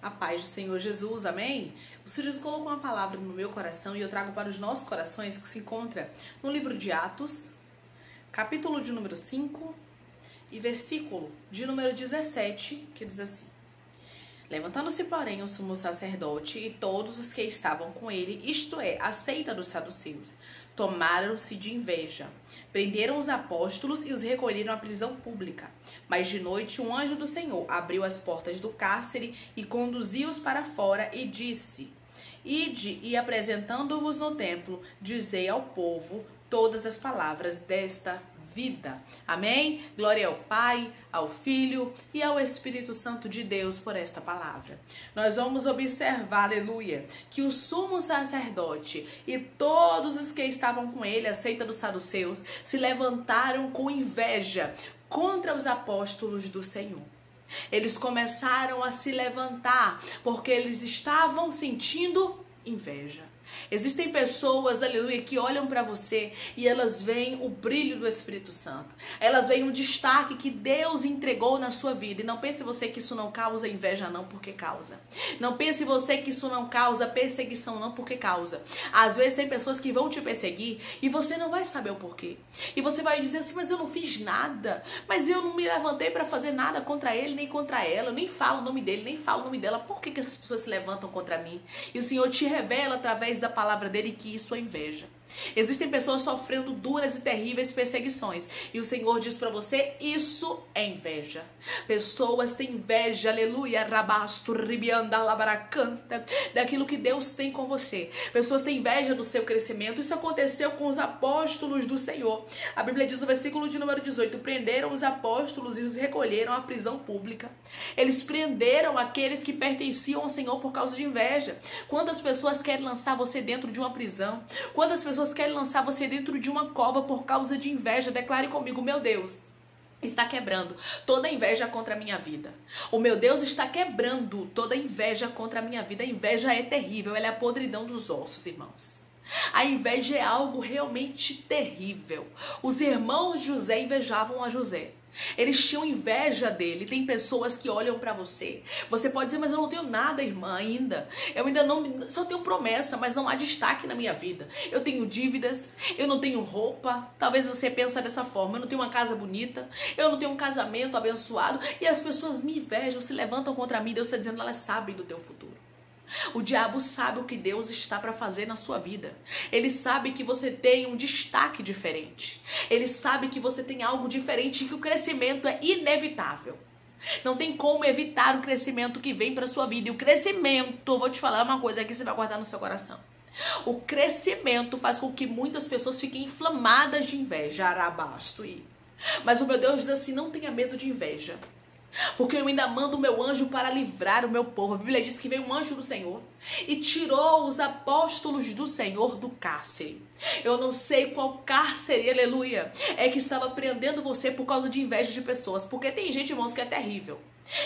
A paz do Senhor Jesus, amém? O Senhor Jesus colocou uma palavra no meu coração e eu trago para os nossos corações, que se encontra no livro de Atos, capítulo de número 5 e versículo de número 17, que diz assim: Levantando-se, porém, o sumo sacerdote e todos os que estavam com ele, isto é, a seita dos saduceus, tomaram-se de inveja, prenderam os apóstolos e os recolheram à prisão pública. Mas de noite um anjo do Senhor abriu as portas do cárcere e conduziu-os para fora e disse: Ide e apresentando-vos no templo, dizei ao povo todas as palavras desta vida. Amém? Glória ao Pai, ao Filho e ao Espírito Santo de Deus por esta palavra. Nós vamos observar, aleluia, que o sumo sacerdote e todos os que estavam com ele, a seita dos saduceus, se levantaram com inveja contra os apóstolos do Senhor. Eles começaram a se levantar porque eles estavam sentindo inveja. Existem pessoas, aleluia, que olham para você e elas veem o brilho do Espírito Santo. Elas veem um destaque que Deus entregou na sua vida. E não pense você que isso não causa inveja, não, porque causa. Não pense você que isso não causa perseguição, não, porque causa. Às vezes tem pessoas que vão te perseguir e você não vai saber o porquê. E você vai dizer assim: mas eu não fiz nada. Mas eu não me levantei para fazer nada contra ele, nem contra ela. Eu nem falo o nome dele, nem falo o nome dela. Por que essas pessoas se levantam contra mim? E o Senhor te revela através da palavra dele que isso é inveja. Existem pessoas sofrendo duras e terríveis perseguições e o Senhor diz para você: isso é inveja. Pessoas têm inveja, aleluia, rabasto, ribianda, labaracanta, daquilo que Deus tem com você. Pessoas têm inveja do seu crescimento. Isso aconteceu com os apóstolos do Senhor. A Bíblia diz no versículo de número 18: prenderam os apóstolos e os recolheram à prisão pública. Eles prenderam aqueles que pertenciam ao Senhor por causa de inveja. Quantas pessoas querem lançar você dentro de uma prisão? Quantas pessoas querem lançar você dentro de uma cova por causa de inveja? Declare comigo: meu Deus está quebrando toda inveja contra a minha vida. O meu Deus está quebrando toda inveja contra a minha vida. A inveja é terrível, ela é a podridão dos ossos, irmãos. A inveja é algo realmente terrível. Os irmãos de José invejavam a José. Eles tinham inveja dele. Tem pessoas que olham pra você. Você pode dizer: mas eu não tenho nada, irmã, ainda. Eu ainda não, só tenho promessa, mas não há destaque na minha vida. Eu tenho dívidas, eu não tenho roupa. Talvez você pense dessa forma: eu não tenho uma casa bonita, eu não tenho um casamento abençoado. E as pessoas me invejam, se levantam contra mim. Deus está dizendo: elas sabem do teu futuro. O diabo sabe o que Deus está para fazer na sua vida. Ele sabe que você tem um destaque diferente. Ele sabe que você tem algo diferente e que o crescimento é inevitável. Não tem como evitar o crescimento que vem para sua vida. E o crescimento, vou te falar uma coisa que você vai guardar no seu coração. O crescimento faz com que muitas pessoas fiquem inflamadas de inveja. Arabasto. Mas o meu Deus diz assim: não tenha medo de inveja, porque eu ainda mando o meu anjo para livrar o meu povo. A Bíblia diz que veio um anjo do Senhor e tirou os apóstolos do Senhor do cárcere. Eu não sei qual cárcere, aleluia, é que estava prendendo você por causa de inveja de pessoas. Porque tem gente, irmãos, que é terrível,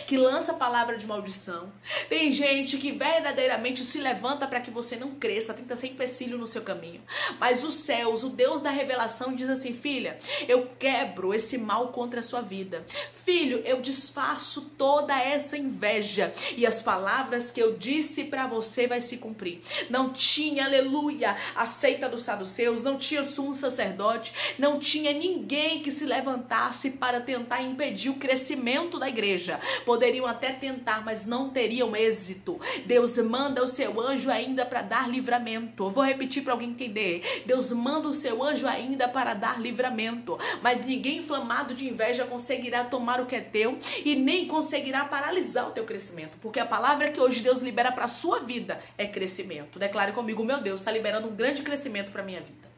que lança palavra de maldição. Tem gente que verdadeiramente se levanta para que você não cresça, tenta ser empecilho no seu caminho. Mas os céus, o Deus da revelação, diz assim: filha, eu quebro esse mal contra a sua vida. Filho, eu desfaço toda essa inveja e as palavras que eu disse para você vai se cumprir. Não tinha, aleluia, a seita dos saduceus, não tinha sumo sacerdote, não tinha ninguém que se levantasse para tentar impedir o crescimento da igreja. Poderiam até tentar, mas não teriam êxito. Deus manda o seu anjo ainda para dar livramento. Eu vou repetir para alguém entender. Deus manda o seu anjo ainda para dar livramento. Mas ninguém inflamado de inveja conseguirá tomar o que é teu e nem conseguirá paralisar o teu crescimento. Porque a palavra que hoje Deus libera para a sua vida é crescimento. Declare comigo: o meu Deus está liberando um grande crescimento para a minha vida.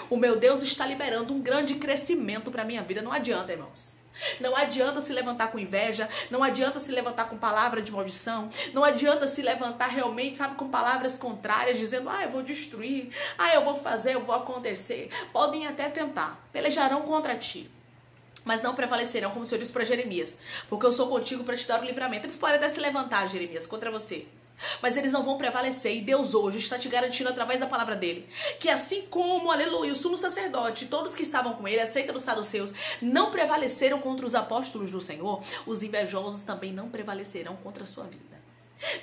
O meu Deus está liberando um grande crescimento para a minha vida. Não adianta, irmãos. Não adianta se levantar com inveja, não adianta se levantar com palavra de maldição, não adianta se levantar realmente, sabe, com palavras contrárias, dizendo: eu vou destruir, eu vou fazer, eu vou acontecer. Podem até tentar, pelejarão contra ti, mas não prevalecerão, como o Senhor disse para Jeremias: porque eu sou contigo para te dar o livramento. Eles podem até se levantar, Jeremias, contra você, mas eles não vão prevalecer. E Deus hoje está te garantindo através da palavra dele que assim como, aleluia, o sumo sacerdote, todos que estavam com ele, a seita dos saduceus, não prevaleceram contra os apóstolos do Senhor, os invejosos também não prevalecerão contra a sua vida.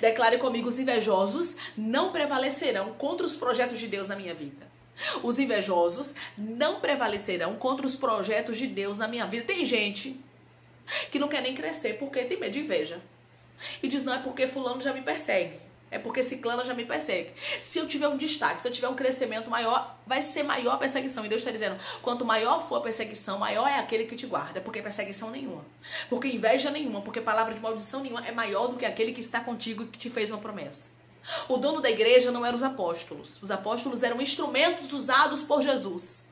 Declare comigo: os invejosos não prevalecerão contra os projetos de Deus na minha vida. Os invejosos não prevalecerão contra os projetos de Deus na minha vida. Tem gente que não quer nem crescer porque tem medo de inveja. E diz: não, é porque fulano já me persegue. É porque ciclana já me persegue. Se eu tiver um destaque, se eu tiver um crescimento maior, vai ser maior a perseguição. E Deus está dizendo: quanto maior for a perseguição, maior é aquele que te guarda. Porque perseguição nenhuma, porque inveja nenhuma, porque palavra de maldição nenhuma é maior do que aquele que está contigo e que te fez uma promessa. O dono da igreja não eram os apóstolos. Os apóstolos eram instrumentos usados por Jesus.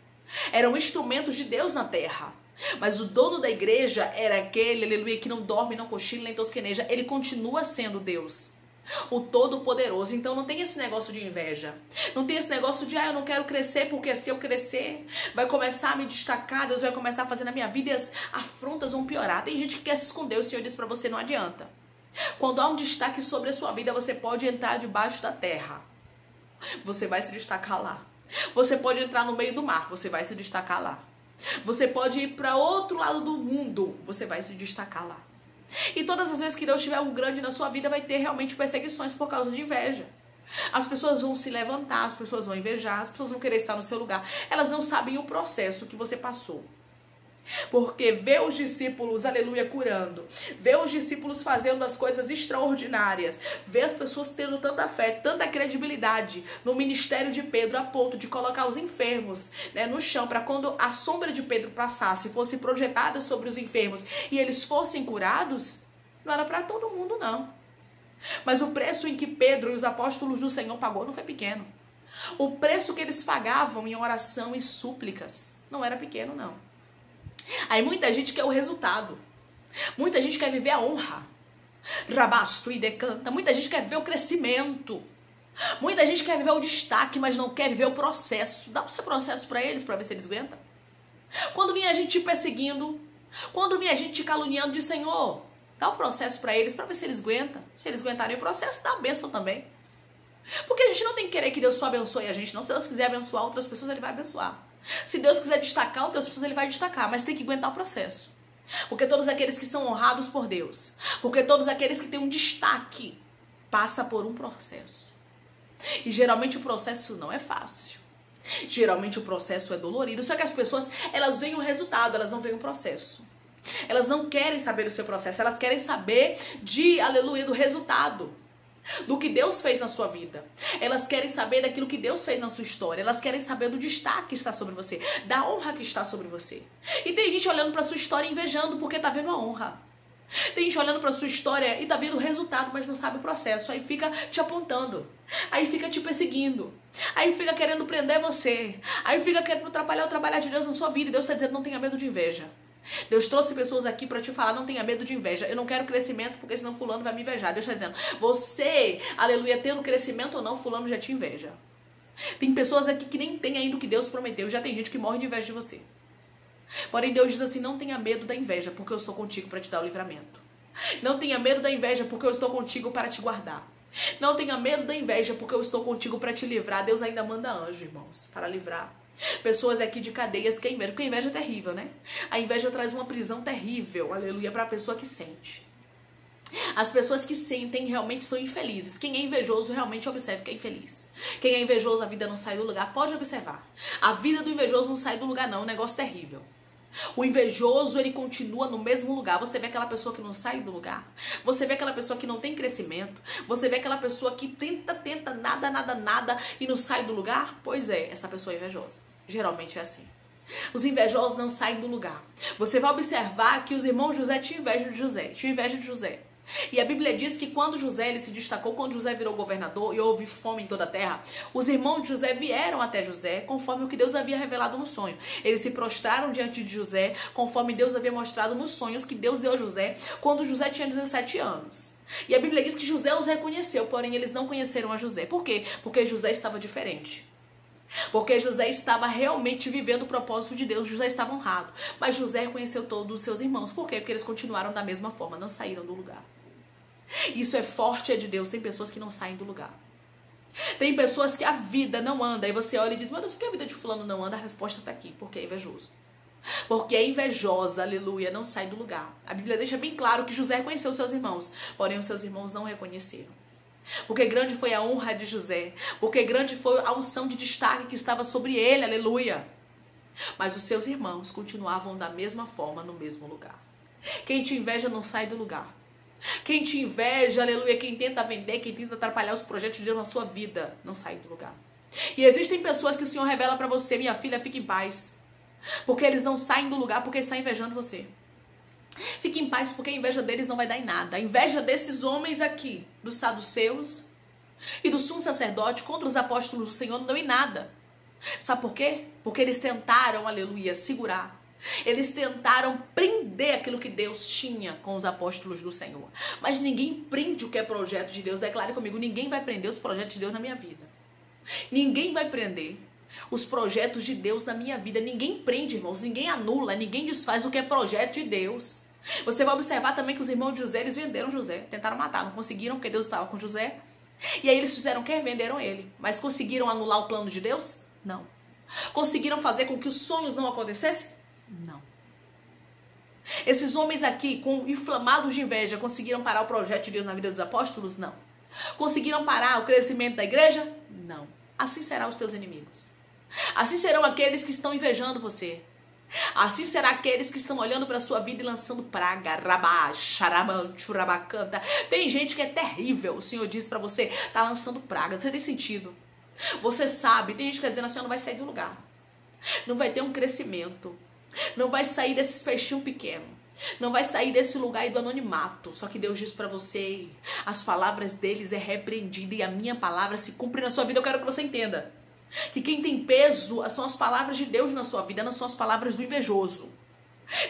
Eram instrumentos de Deus na terra. Mas o dono da igreja era aquele, aleluia, que não dorme, não cochila, nem tosqueneja. Ele continua sendo Deus, o Todo-Poderoso. Então não tem esse negócio de inveja. Não tem esse negócio de: eu não quero crescer porque se eu crescer vai começar a me destacar, Deus vai começar a fazer na minha vida e as afrontas vão piorar. Tem gente que quer se esconder. O Senhor diz pra você: não adianta. Quando há um destaque sobre a sua vida, você pode entrar debaixo da terra, você vai se destacar lá. Você pode entrar no meio do mar, você vai se destacar lá. Você pode ir para outro lado do mundo, você vai se destacar lá. E todas as vezes que Deus tiver um grande na sua vida, vai ter realmente perseguições por causa de inveja. As pessoas vão se levantar, as pessoas vão invejar, as pessoas vão querer estar no seu lugar. Elas não sabem o processo que você passou. Porque ver os discípulos, aleluia, curando, ver os discípulos fazendo as coisas extraordinárias, ver as pessoas tendo tanta fé, tanta credibilidade no ministério de Pedro, a ponto de colocar os enfermos, né, no chão, para quando a sombra de Pedro passasse, fosse projetada sobre os enfermos e eles fossem curados, não era para todo mundo, não. Mas o preço em que Pedro e os apóstolos do Senhor pagou não foi pequeno. O preço que eles pagavam em oração e súplicas não era pequeno, não. Aí muita gente quer o resultado. Muita gente quer viver a honra. Rabasto e decanta. Muita gente quer ver o crescimento. Muita gente quer viver o destaque, mas não quer viver o processo. Dá o seu processo para eles, para ver se eles aguentam. Quando vinha a gente te perseguindo, quando vinha a gente te caluniando, diz: Senhor, dá o processo para eles, para ver se eles aguentam. Se eles aguentarem o processo, dá a bênção também. Porque a gente não tem que querer que Deus só abençoe a gente, não. Se Deus quiser abençoar outras pessoas, Ele vai abençoar. Se Deus quiser destacar outras pessoas, Ele vai destacar, mas tem que aguentar o processo. Porque todos aqueles que são honrados por Deus, porque todos aqueles que têm um destaque, passa por um processo. E geralmente o processo não é fácil. Geralmente o processo é dolorido. Só que as pessoas, elas veem o resultado, elas não veem o processo. Elas não querem saber do seu processo, elas querem saber aleluia, do resultado, do que Deus fez na sua vida. Elas querem saber daquilo que Deus fez na sua história. Elas querem saber do destaque que está sobre você, da honra que está sobre você. E tem gente olhando para sua história e invejando porque tá vendo a honra. Tem gente olhando para sua história e tá vendo o resultado, mas não sabe o processo. Aí fica te apontando, aí fica te perseguindo, aí fica querendo prender você, aí fica querendo atrapalhar o trabalho de Deus na sua vida. E Deus está dizendo: não tenha medo de inveja. Deus trouxe pessoas aqui para te falar: não tenha medo de inveja. Eu não quero crescimento porque senão fulano vai me invejar. Deus está dizendo: você, aleluia, tendo crescimento ou não, fulano já te inveja. Tem pessoas aqui que nem tem ainda o que Deus prometeu. Já tem gente que morre de inveja de você. Porém Deus diz assim: não tenha medo da inveja, porque eu estou contigo para te dar o livramento. Não tenha medo da inveja, porque eu estou contigo para te guardar. Não tenha medo da inveja, porque eu estou contigo para te livrar. Deus ainda manda anjo, irmãos, para livrar pessoas aqui de cadeias que é inveja, porque a inveja é terrível, né? A inveja traz uma prisão terrível, aleluia, para a pessoa que sente. As pessoas que sentem realmente são infelizes. Quem é invejoso realmente observa que é infeliz. Quem é invejoso, a vida não sai do lugar. Pode observar. A vida do invejoso não sai do lugar, não. É um negócio terrível. O invejoso, ele continua no mesmo lugar. Você vê aquela pessoa que não sai do lugar. Você vê aquela pessoa que não tem crescimento. Você vê aquela pessoa que tenta, nada e não sai do lugar. Pois é, essa pessoa é invejosa. Geralmente é assim. Os invejosos não saem do lugar. Você vai observar que os irmãos José tinham inveja de José. Tinham inveja de José. E a Bíblia diz que quando José ele se destacou, quando José virou governador e houve fome em toda a terra, os irmãos de José vieram até José conforme o que Deus havia revelado no sonho. Eles se prostraram diante de José conforme Deus havia mostrado nos sonhos que Deus deu a José quando José tinha 17 anos. E a Bíblia diz que José os reconheceu, porém eles não conheceram a José. Por quê? Porque José estava diferente. Porque José estava realmente vivendo o propósito de Deus. José estava honrado. Mas José reconheceu todos os seus irmãos. Por quê? Porque eles continuaram da mesma forma, não saíram do lugar. Isso é forte, é de Deus. Tem pessoas que não saem do lugar. Tem pessoas que a vida não anda. Aí você olha e diz: mas por que a vida de fulano não anda? A resposta está aqui: porque é invejoso. Porque é invejosa, aleluia, não sai do lugar. A Bíblia deixa bem claro que José reconheceu seus irmãos, porém os seus irmãos não reconheceram. Porque grande foi a honra de José. Porque grande foi a unção de destaque que estava sobre ele, aleluia. Mas os seus irmãos continuavam da mesma forma no mesmo lugar. Quem te inveja não sai do lugar. Quem te inveja, aleluia, quem tenta vender, quem tenta atrapalhar os projetos de Deus na sua vida, não sai do lugar. E existem pessoas que o Senhor revela para você: minha filha, fique em paz. Porque eles não saem do lugar porque está invejando você. Fique em paz porque a inveja deles não vai dar em nada. A inveja desses homens aqui, dos saduceus e do sumo sacerdote contra os apóstolos do Senhor, não deu em nada. Sabe por quê? Porque eles tentaram, aleluia, segurar. Eles tentaram prender aquilo que Deus tinha com os apóstolos do Senhor. Mas ninguém prende o que é projeto de Deus. Declare comigo: ninguém vai prender os projetos de Deus na minha vida. Ninguém vai prender os projetos de Deus na minha vida. Ninguém prende, irmãos. Ninguém anula, ninguém desfaz o que é projeto de Deus. Você vai observar também que os irmãos de José, eles venderam José. Tentaram matar, não conseguiram porque Deus estava com José. E aí eles fizeram o quê? Venderam ele. Mas conseguiram anular o plano de Deus? Não. Conseguiram fazer com que os sonhos não acontecessem? Não. Esses homens aqui, inflamados de inveja, conseguiram parar o projeto de Deus na vida dos apóstolos? Não. Conseguiram parar o crescimento da igreja? Não. Assim serão os teus inimigos. Assim serão aqueles que estão invejando você. Assim serão aqueles que estão olhando para a sua vida e lançando praga. Rabá, xarabã, churabacanta. Tem gente que é terrível. O Senhor diz para você: tá lançando praga. Você tem sentido. Você sabe. Tem gente que está dizendo: a senhora não vai sair do lugar. Não vai ter um crescimento. Não vai sair desses peixinhos pequenos. Não vai sair desse lugar aí do anonimato. Só que Deus diz pra você: as palavras deles é repreendida e a minha palavra se cumpre na sua vida. Eu quero que você entenda que quem tem peso são as palavras de Deus na sua vida. Não são as palavras do invejoso.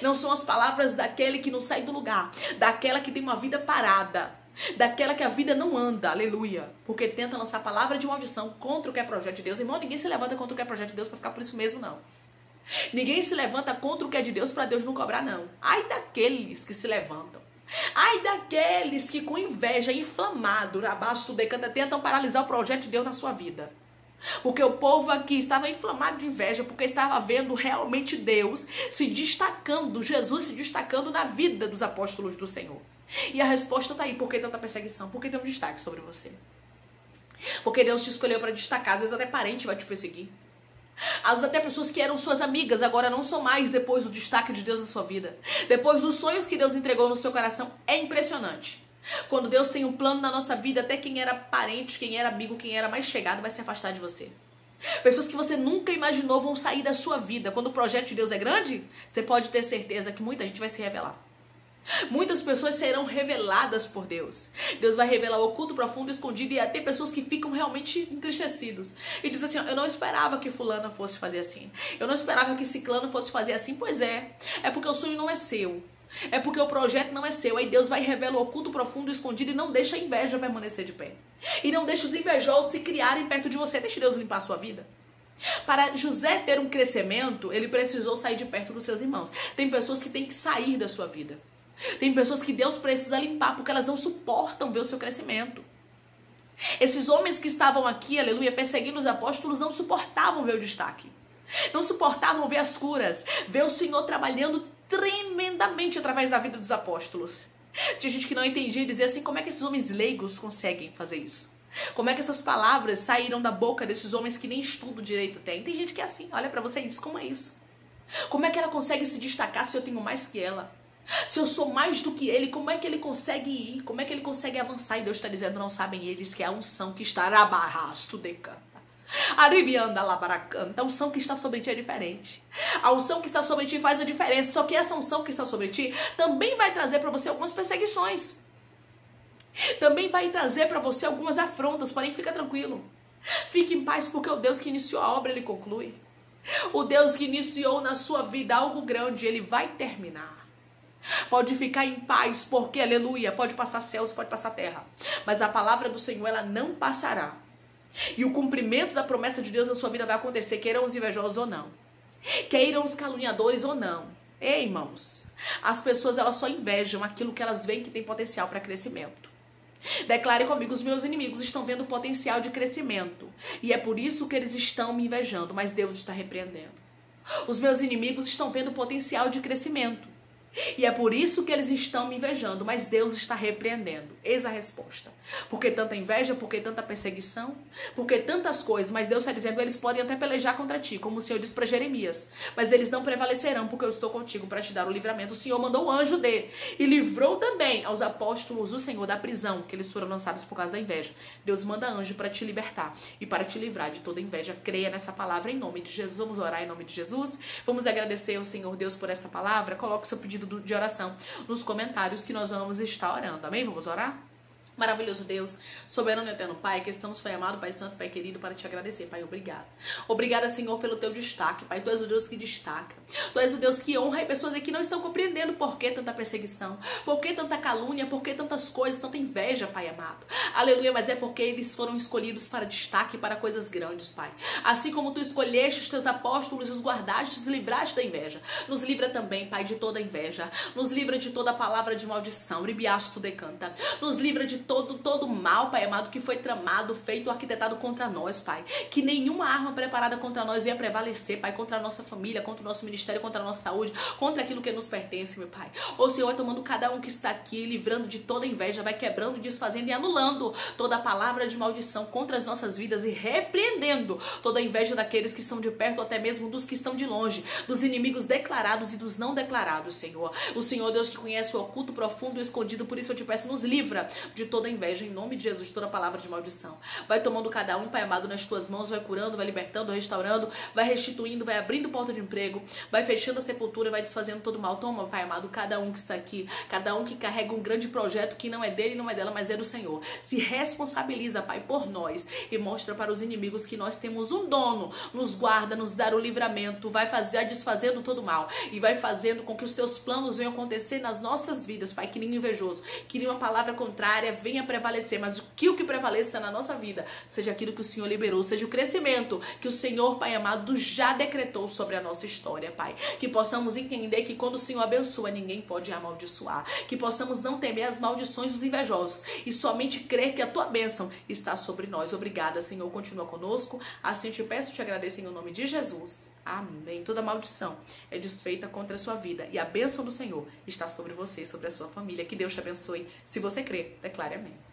Não são as palavras daquele que não sai do lugar. Daquela que tem uma vida parada. Daquela que a vida não anda, aleluia. Porque tenta lançar palavra de maldição contra o que é projeto de Deus. Irmão, ninguém se levanta contra o que é projeto de Deus pra ficar por isso mesmo, não. Ninguém se levanta contra o que é de Deus para Deus não cobrar, não. Ai daqueles que se levantam. Ai daqueles que com inveja, inflamado, abaixo decanta, tentam paralisar o projeto de Deus na sua vida. Porque o povo aqui estava inflamado de inveja, porque estava vendo realmente Deus se destacando, Jesus se destacando na vida dos apóstolos do Senhor. E a resposta está aí: por que tanta perseguição? Por que tem um destaque sobre você? Porque Deus te escolheu para destacar. Às vezes até parente vai te perseguir. Às vezes até pessoas que eram suas amigas agora não são mais, depois do destaque de Deus na sua vida. Depois dos sonhos que Deus entregou no seu coração. É impressionante. Quando Deus tem um plano na nossa vida, até quem era parente, quem era amigo, quem era mais chegado vai se afastar de você. Pessoas que você nunca imaginou vão sair da sua vida. Quando o projeto de Deus é grande, você pode ter certeza que muita gente vai se revelar. Muitas pessoas serão reveladas por Deus. Deus vai revelar o oculto, profundo, escondido. E até pessoas que ficam realmente entristecidos e dizem assim: eu não esperava que fulana fosse fazer assim. Eu não esperava que ciclano fosse fazer assim. Pois é porque o sonho não é seu. É porque o projeto não é seu. Aí Deus vai revelar o oculto, profundo, escondido. E não deixa a inveja permanecer de pé. E não deixa os invejosos se criarem perto de você. Deixa Deus limpar a sua vida. Para José ter um crescimento, ele precisou sair de perto dos seus irmãos. Tem pessoas que têm que sair da sua vida. Tem pessoas que Deus precisa limpar porque elas não suportam ver o seu crescimento. Esses homens que estavam aqui, aleluia, perseguindo os apóstolos, não suportavam ver o destaque. Não suportavam ver as curas, ver o Senhor trabalhando tremendamente através da vida dos apóstolos. Tinha gente que não entendia e dizia assim: como é que esses homens leigos conseguem fazer isso? Como é que essas palavras saíram da boca desses homens que nem estudo direito têm? Tem gente que é assim, olha pra você e diz: como é isso? Como é que ela consegue se destacar se eu tenho mais que ela? Se eu sou mais do que ele, como é que ele consegue ir? Como é que ele consegue avançar? E Deus está dizendo: não sabem eles que é a unção que está rabarrasto decanta. Aribianda labaracanta. A unção que está sobre ti é diferente. A unção que está sobre ti faz a diferença. Só que essa unção que está sobre ti também vai trazer para você algumas perseguições. Também vai trazer para você algumas afrontas. Porém, fica tranquilo. Fique em paz, porque o Deus que iniciou a obra, ele conclui. O Deus que iniciou na sua vida algo grande, ele vai terminar. Pode ficar em paz, porque, aleluia, pode passar céus, pode passar terra, mas a palavra do Senhor, ela não passará. E o cumprimento da promessa de Deus na sua vida vai acontecer, queiram os invejosos ou não, queiram os caluniadores ou não. Ei, irmãos, as pessoas, elas só invejam aquilo que elas veem que tem potencial para crescimento. Declare comigo: os meus inimigos estão vendo potencial de crescimento, e é por isso que eles estão me invejando, mas Deus está repreendendo. Os meus inimigos estão vendo potencial de crescimento, E é por isso que eles estão me invejando, mas Deus está repreendendo. Eis a resposta. Por que tanta inveja? Por que tanta perseguição? Por que tantas coisas? Mas Deus está dizendo, eles podem até pelejar contra ti, como o Senhor disse para Jeremias. Mas eles não prevalecerão, porque eu estou contigo para te dar o livramento. O Senhor mandou o anjo dele e livrou também aos apóstolos do Senhor da prisão, que eles foram lançados por causa da inveja. Deus manda anjo para te libertar e para te livrar de toda inveja. Creia nessa palavra em nome de Jesus. Vamos orar em nome de Jesus. Vamos agradecer ao Senhor Deus por essa palavra. Coloque o seu pedido de oração nos comentários que nós vamos estar orando. Amém? Vamos orar? Maravilhoso Deus, soberano e eterno Pai, que estamos, Pai amado, Pai santo, Pai querido, para te agradecer, Pai, obrigado. Obrigada, Senhor, pelo teu destaque, Pai, tu és o Deus que destaca, tu és o Deus que honra, e pessoas aqui não estão compreendendo por que tanta perseguição, por que tanta calúnia, por que tantas coisas, tanta inveja, Pai amado. Aleluia, mas é porque eles foram escolhidos para destaque, para coisas grandes, Pai. Assim como tu escolheste os teus apóstolos, os guardaste, os livraste da inveja, nos livra também, Pai, de toda inveja, nos livra de toda palavra de maldição, ribiasto decanta, nos livra de todo mal, Pai amado, que foi tramado, feito, arquitetado contra nós, Pai. Que nenhuma arma preparada contra nós venha prevalecer, Pai, contra a nossa família, contra o nosso ministério, contra a nossa saúde, contra aquilo que nos pertence, meu Pai. O Senhor vai tomando cada um que está aqui, livrando de toda inveja, vai quebrando, desfazendo e anulando toda a palavra de maldição contra as nossas vidas e repreendendo toda a inveja daqueles que estão de perto ou até mesmo dos que estão de longe, dos inimigos declarados e dos não declarados, Senhor. O Senhor, Deus que conhece o oculto, profundo e escondido, por isso eu te peço, nos livra de toda inveja, em nome de Jesus, de toda palavra de maldição. Vai tomando cada um, Pai amado, nas tuas mãos, vai curando, vai libertando, restaurando, vai restituindo, vai abrindo porta de emprego, vai fechando a sepultura, vai desfazendo todo o mal. Toma, Pai amado, cada um que está aqui, cada um que carrega um grande projeto que não é dele, não é dela, mas é do Senhor. Se responsabiliza, Pai, por nós e mostra para os inimigos que nós temos um dono, nos guarda, nos dá o livramento, vai fazer, desfazendo todo o mal e vai fazendo com que os teus planos venham acontecer nas nossas vidas, Pai, que nem invejoso, que nenhuma palavra contrária venha prevalecer, mas o que prevaleça na nossa vida seja aquilo que o Senhor liberou, seja o crescimento que o Senhor, Pai amado, já decretou sobre a nossa história, Pai. Que possamos entender que quando o Senhor abençoa, ninguém pode amaldiçoar. Que possamos não temer as maldições dos invejosos e somente crer que a tua bênção está sobre nós. Obrigada, Senhor. Continua conosco. Assim eu te peço e te agradeço em nome de Jesus. Amém. Toda maldição é desfeita contra a sua vida e a bênção do Senhor está sobre você e sobre a sua família. Que Deus te abençoe. Se você crê, declare amém.